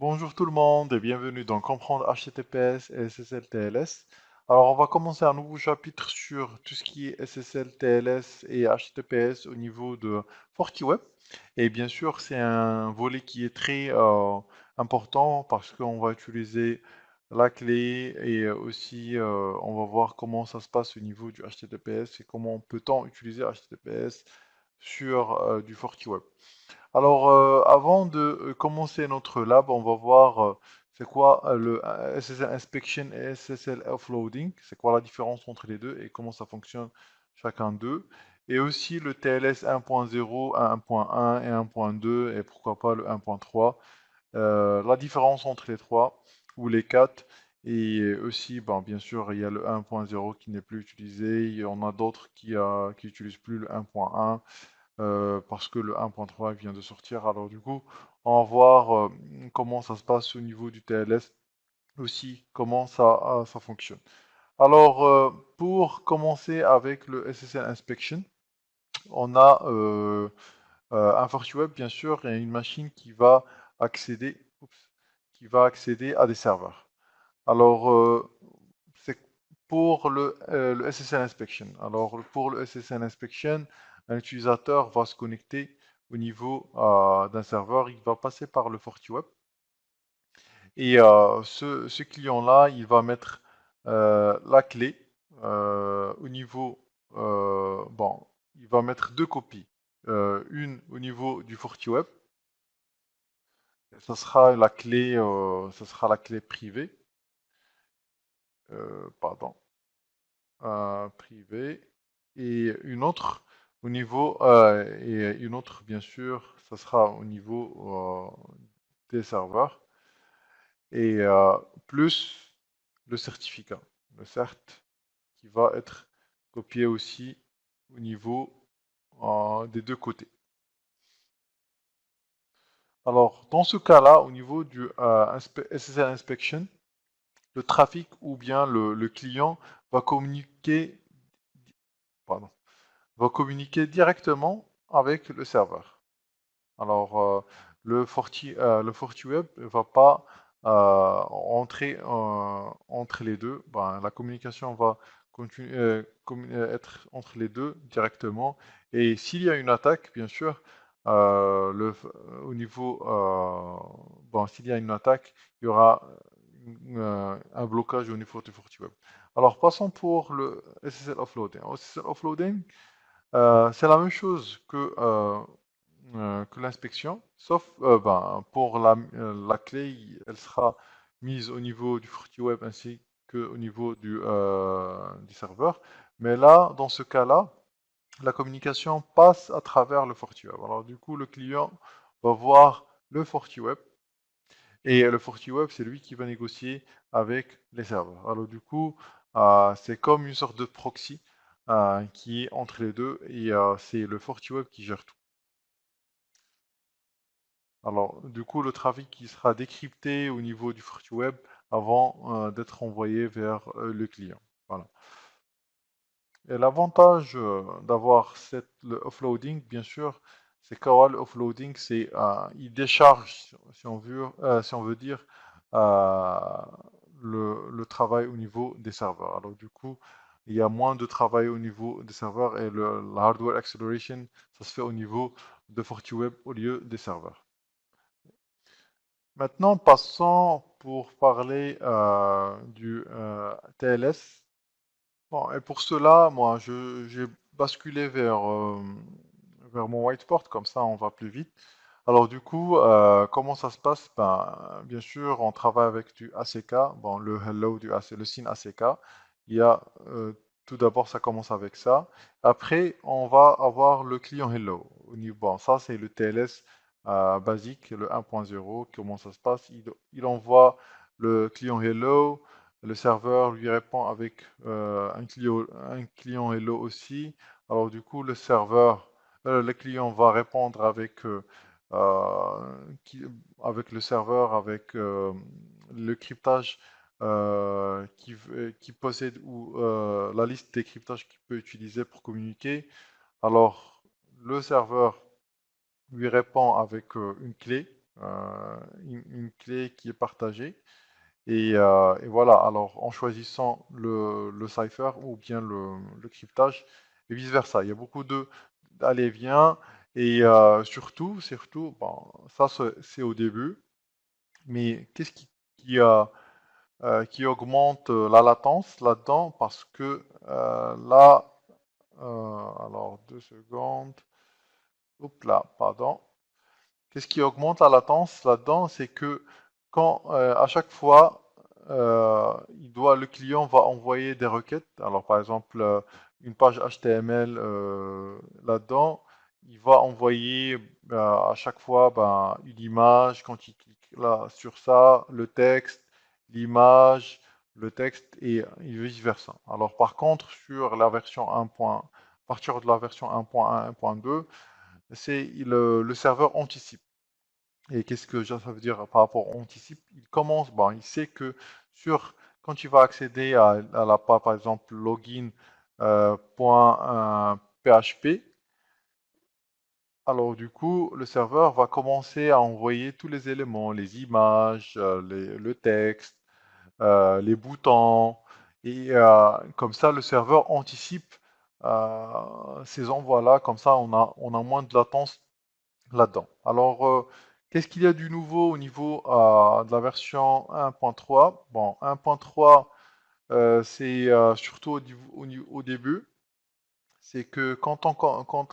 Bonjour tout le monde et bienvenue dans Comprendre HTTPS et SSL TLS. Alors on va commencer un nouveau chapitre sur tout ce qui est SSL TLS et HTTPS au niveau de FortiWeb. Et bien sûr c'est un volet qui est très important parce qu'on va utiliser la clé et aussi on va voir comment ça se passe au niveau du HTTPS et comment peut-on utiliser HTTPS sur du FortiWeb. Alors, avant de commencer notre lab, on va voir c'est quoi le SSL Inspection et SSL Offloading, c'est quoi la différence entre les deux et comment ça fonctionne chacun d'eux. Et aussi le TLS 1.0, 1.1 et 1.2 et pourquoi pas le 1.3. La différence entre les trois ou les quatre. Et aussi, ben, bien sûr, il y a le 1.0 qui n'est plus utilisé. Il y en a d'autres qui utilisent plus le 1.1 parce que le 1.3 vient de sortir. Alors du coup, on va voir comment ça se passe au niveau du TLS, aussi comment ça fonctionne. Alors, pour commencer avec le SSL Inspection, on a un FortiWeb, bien sûr, et une machine qui va accéder, qui va accéder à des serveurs. Alors, c'est pour le SSL Inspection. Alors, pour le SSL Inspection, un utilisateur va se connecter au niveau d'un serveur. Il va passer par le FortiWeb. Et ce client-là, il va mettre la clé au niveau... bon, il va mettre deux copies. Une au niveau du FortiWeb. Ça sera la clé privée. Pardon. Privée et une autre au niveau et une autre bien sûr ça sera au niveau des serveurs et plus le certificat, le cert qui va être copié aussi au niveau des deux côtés. Alors dans ce cas-là au niveau du SSL inspection, le trafic ou bien le client va communiquer, pardon, va communiquer directement avec le serveur. Alors, le FortiWeb ne va pas entrer entre les deux. Ben, la communication va être entre les deux directement. Et s'il y a une attaque, bien sûr, au niveau, bon, s'il y a une attaque, il y aura un blocage au niveau du FortiWeb. Alors, passons pour le SSL offloading. SSL offloading, c'est la même chose que l'inspection, sauf ben, pour la clé, elle sera mise au niveau du FortiWeb ainsi qu'au niveau du serveur. Mais là, dans ce cas-là, la communication passe à travers le FortiWeb. Alors du coup, le client va voir le FortiWeb et le FortiWeb, c'est lui qui va négocier avec les serveurs. Alors du coup, c'est comme une sorte de proxy qui est entre les deux et c'est le FortiWeb qui gère tout. Alors du coup, le trafic qui sera décrypté au niveau du FortiWeb avant d'être envoyé vers le client. Voilà. Et l'avantage d'avoir le offloading, bien sûr, c'est qu'avoir le offloading, il décharge, si on veut dire, euh, le travail au niveau des serveurs. Alors du coup, il y a moins de travail au niveau des serveurs et la hardware acceleration, ça se fait au niveau de FortiWeb au lieu des serveurs. Maintenant, passons pour parler du TLS. Bon, et pour cela, moi, j'ai basculé vers mon whiteboard, comme ça on va plus vite. Alors du coup, comment ça se passe? Ben, bien sûr, on travaille avec du ACK, bon, le hello du AC, le signe ACK. Il y a tout d'abord, ça commence avec ça. Après, on va avoir le client hello. Bon, ça c'est le TLS basique, le 1.0. Comment ça se passe? Il envoie le client hello. Le serveur lui répond avec un client hello aussi. Alors du coup, le client va répondre qui- avec le serveur, avec le cryptage qui possède ou la liste des cryptages qu'il peut utiliser pour communiquer. Alors, le serveur lui répond avec une clé. une clé qui est partagée. Et voilà, alors en choisissant le cipher ou bien le cryptage et vice-versa. Il y a beaucoup de d'allez-viens et surtout, bon, ça c'est au début, mais qu'est-ce qui augmente la latence là-dedans? Parce que là, alors 2 secondes, hop là, pardon. Qu'est-ce qui augmente la latence là-dedans? C'est que quand à chaque fois, le client va envoyer des requêtes. Alors par exemple, une page HTML là-dedans, il va envoyer à chaque fois ben, une image. Quand il clique là sur ça, le texte, l'image, le texte et vice-versa. Alors par contre, sur la version 1. À partir de la version 1.1, 1.2, c'est le serveur anticipe. Et qu'est-ce que ça veut dire par rapport au anticipe? Il commence, bon, il sait que quand tu vas accéder à la page, par exemple, login .php, alors du coup, le serveur va commencer à envoyer tous les éléments, les images, le texte, les boutons, et comme ça, le serveur anticipe ces envois-là, comme ça, on a moins de latence là-dedans. Alors, qu'est-ce qu'il y a du nouveau au niveau de la version 1.3? Bon, 1.3, c'est surtout au début, c'est que quand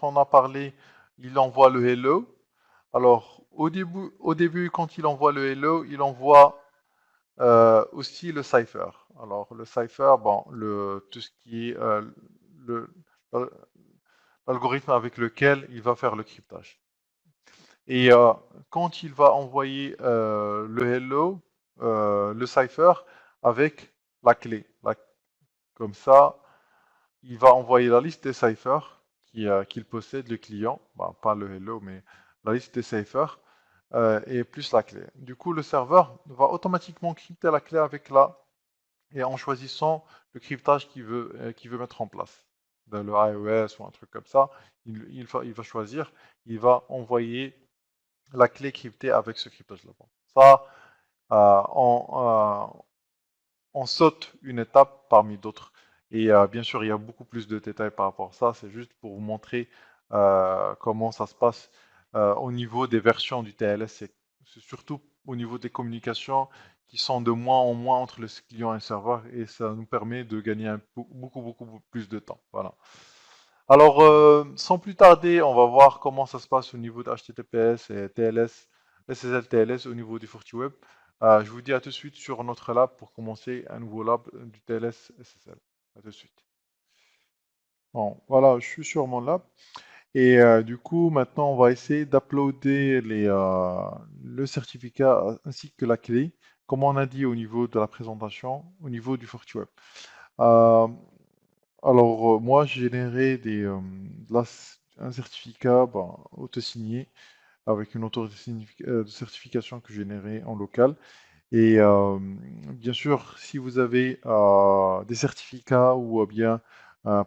on a parlé, il envoie le hello. Alors, au début, quand il envoie le hello, il envoie aussi le cipher. Alors, le cipher, bon, tout ce qui est le- l'algorithme avec lequel il va faire le cryptage. Et quand il va envoyer le hello, le cipher avec la clé. Comme ça, il va envoyer la liste des ciphers qu'il possède, le client. Bah, pas le hello, mais la liste des ciphers et plus la clé. Du coup, le serveur va automatiquement crypter la clé avec et en choisissant le cryptage qu'il veut mettre en place. Dans le iOS ou un truc comme ça, il va choisir, il va envoyer la clé cryptée avec ce cryptage-là. Bon. Ça, on saute une étape parmi d'autres. Et bien sûr, il y a beaucoup plus de détails par rapport à ça. C'est juste pour vous montrer comment ça se passe au niveau des versions du TLS. C'est surtout au niveau des communications qui sont de moins en moins entre le client et le serveur. Et ça nous permet de gagner beaucoup, beaucoup plus de temps. Voilà. Alors, sans plus tarder, on va voir comment ça se passe au niveau de HTTPS et TLS, SSL TLS au niveau du FortiWeb. Je vous dis à tout de suite sur notre lab pour commencer un nouveau lab du TLS SSL. À tout de suite. Bon, voilà, je suis sur mon lab. Et du coup, maintenant, on va essayer d'uploader le certificat ainsi que la clé, comme on a dit au niveau de la présentation, au niveau du FortiWeb. Euh, Alors, moi, j'ai généré un certificat ben, auto-signé avec une autorité de certification que j'ai générée en local. Et bien sûr, si vous avez des certificats ou bien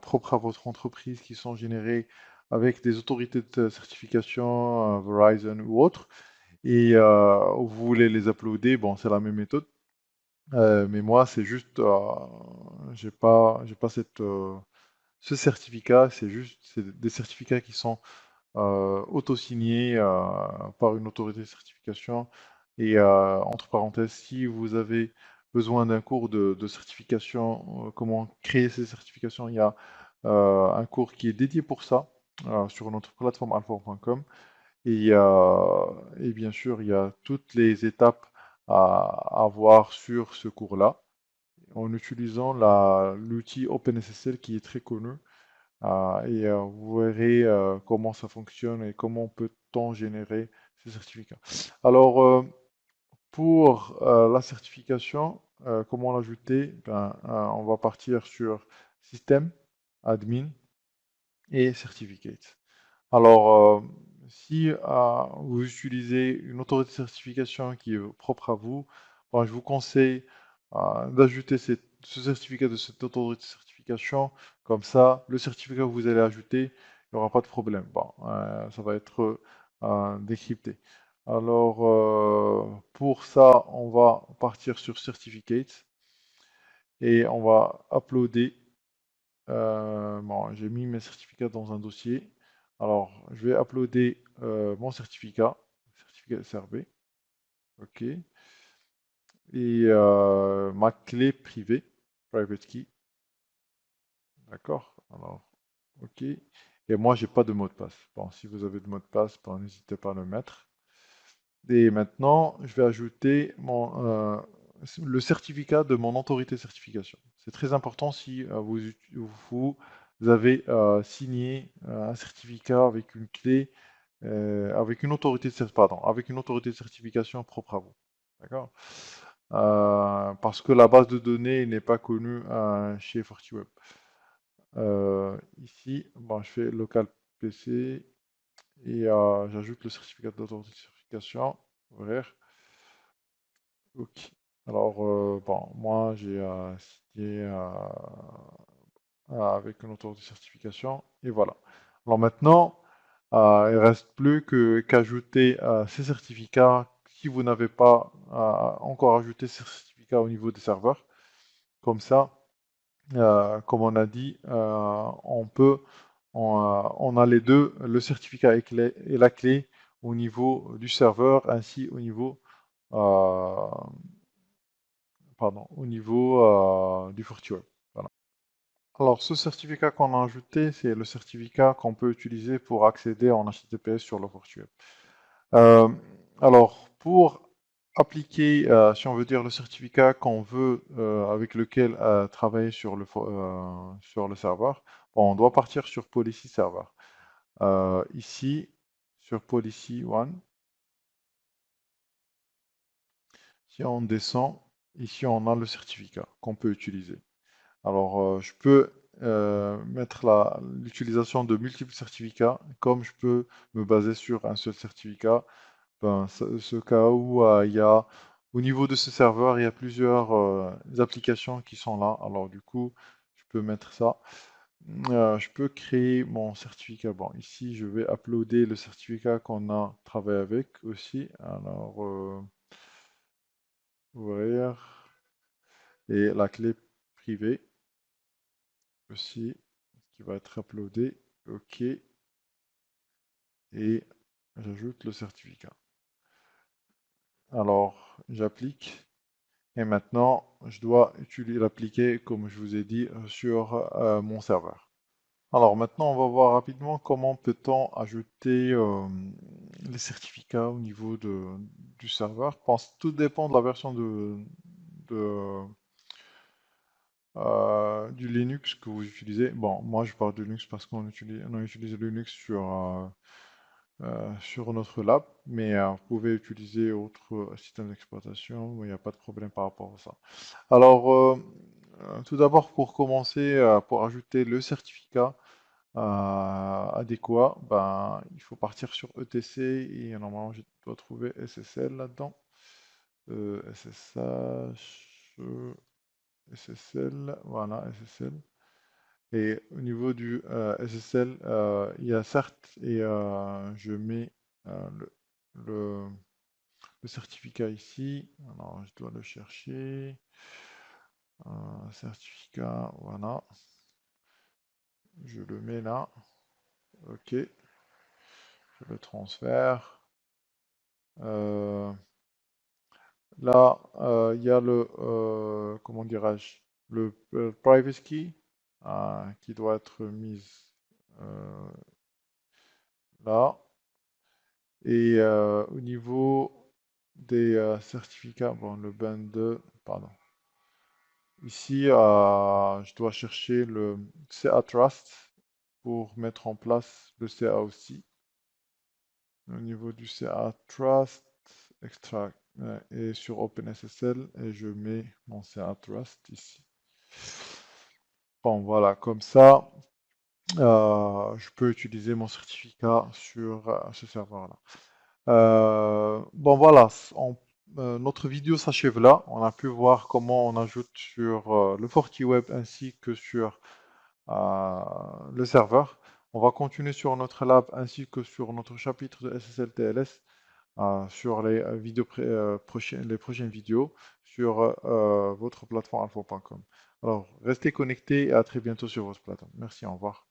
propres à votre entreprise qui sont générés avec des autorités de certification, Verizon ou autres, et vous voulez les uploader, bon, c'est la même méthode. Mais moi, c'est juste, j'ai pas ce certificat, c'est des certificats qui sont auto-signés par une autorité de certification. Et entre parenthèses, si vous avez besoin d'un cours de certification, comment créer ces certifications, il y a un cours qui est dédié pour ça sur notre plateforme alfor.com. Et bien sûr, il y a toutes les étapes à voir sur ce cours-là en utilisant l'outil OpenSSL qui est très connu. Vous verrez comment ça fonctionne et comment peut-on générer ces certificats. Alors, pour la certification, comment l'ajouter? Ben, on va partir sur Système, Admin et Certificate. Alors, si vous utilisez une autorité de certification qui est propre à vous, ben, je vous conseille d'ajouter ce certificat de cette autorité de certification. Comme ça, le certificat que vous allez ajouter, il n'y aura pas de problème. Bon, ça va être décrypté. Alors, pour ça, on va partir sur Certificates et on va uploader. Bon, j'ai mis mes certificats dans un dossier. Alors, je vais uploader mon certificat SRB. OK. Et ma clé privée, private key. D'accord? Alors, OK. Et moi, j'ai pas de mot de passe. Bon, si vous avez de mot de passe, bon, n'hésitez pas à le mettre. Et maintenant, je vais ajouter le certificat de mon autorité de certification. C'est très important si vous avez signé un certificat avec une clé, avec une autorité pardon, avec une autorité de certification propre à vous. D'accord? Parce que la base de données n'est pas connue chez FortiWeb. Ici, bon, je fais local PC et j'ajoute le certificat d'autorité de certification. Ouvrir. Ok. Alors, bon, moi, j'ai signé avec une autorité de certification et voilà. Alors maintenant, il ne reste plus qu'ajouter ces certificats si vous n'avez pas encore ajouté ces certificats au niveau des serveurs. Comme ça, comme on a dit, on a les deux, le certificat et la clé au niveau du serveur ainsi au niveau, euh, pardon, au niveau du FortiWeb. Voilà. Alors, ce certificat qu'on a ajouté, c'est le certificat qu'on peut utiliser pour accéder en HTTPS sur le FortiWeb. Euh, alors, pour appliquer, si on veut dire, le certificat qu'on veut, avec lequel travailler sur le serveur, bon, on doit partir sur Policy Server. Ici, sur Policy One, si on descend, ici on a le certificat qu'on peut utiliser. Alors, je peux mettre l'utilisation de multiples certificats, comme je peux me baser sur un seul certificat. Ben, ce cas où il y a, au niveau de ce serveur, il y a plusieurs applications qui sont là. Alors, du coup, je peux mettre ça. Je peux créer mon certificat. Bon, ici, je vais uploader le certificat qu'on a travaillé avec aussi. Alors, ouvrir. Et la clé privée aussi, qui va être uploadée. OK. Et j'ajoute le certificat. Alors, j'applique. Et maintenant, je dois l'appliquer, comme je vous ai dit, sur mon serveur. Alors maintenant, on va voir rapidement comment peut-on ajouter les certificats au niveau du serveur. Je pense que tout dépend de la version de, du Linux que vous utilisez. Bon, moi je parle de Linux parce on a utilisé Linux sur notre lab, mais vous pouvez utiliser autre système d'exploitation, il n'y a pas de problème par rapport à ça. Alors, tout d'abord, pour commencer, pour ajouter le certificat adéquat, ben, il faut partir sur ETC et normalement, je dois trouver SSL là-dedans. SSH, SSL, voilà, SSL. Et au niveau du SSL, il y a certes, et je mets le, le- le certificat ici. Alors, je dois le chercher. Certificat, voilà. Je le mets là. OK. Je le transfère. Euh, Là, il y a comment dirais-je, le private key qui doit être mis euh, là. Et au niveau des certificats, bon, le band2, pardon. Ici, je dois chercher le CA Trust pour mettre en place le CA aussi. Au niveau du CA Trust, extract, et sur OpenSSL, et je mets mon CA Trust ici. Bon, voilà, comme ça, je peux utiliser mon certificat sur ce serveur-là. Bon voilà, notre vidéo s'achève là. On a pu voir comment on ajoute sur le FortiWeb ainsi que sur le serveur. On va continuer sur notre lab ainsi que sur notre chapitre de SSL TLS sur les les prochaines vidéos sur votre plateforme alpha.com. Alors, restez connectés et à très bientôt sur votre plateforme. Merci, au revoir.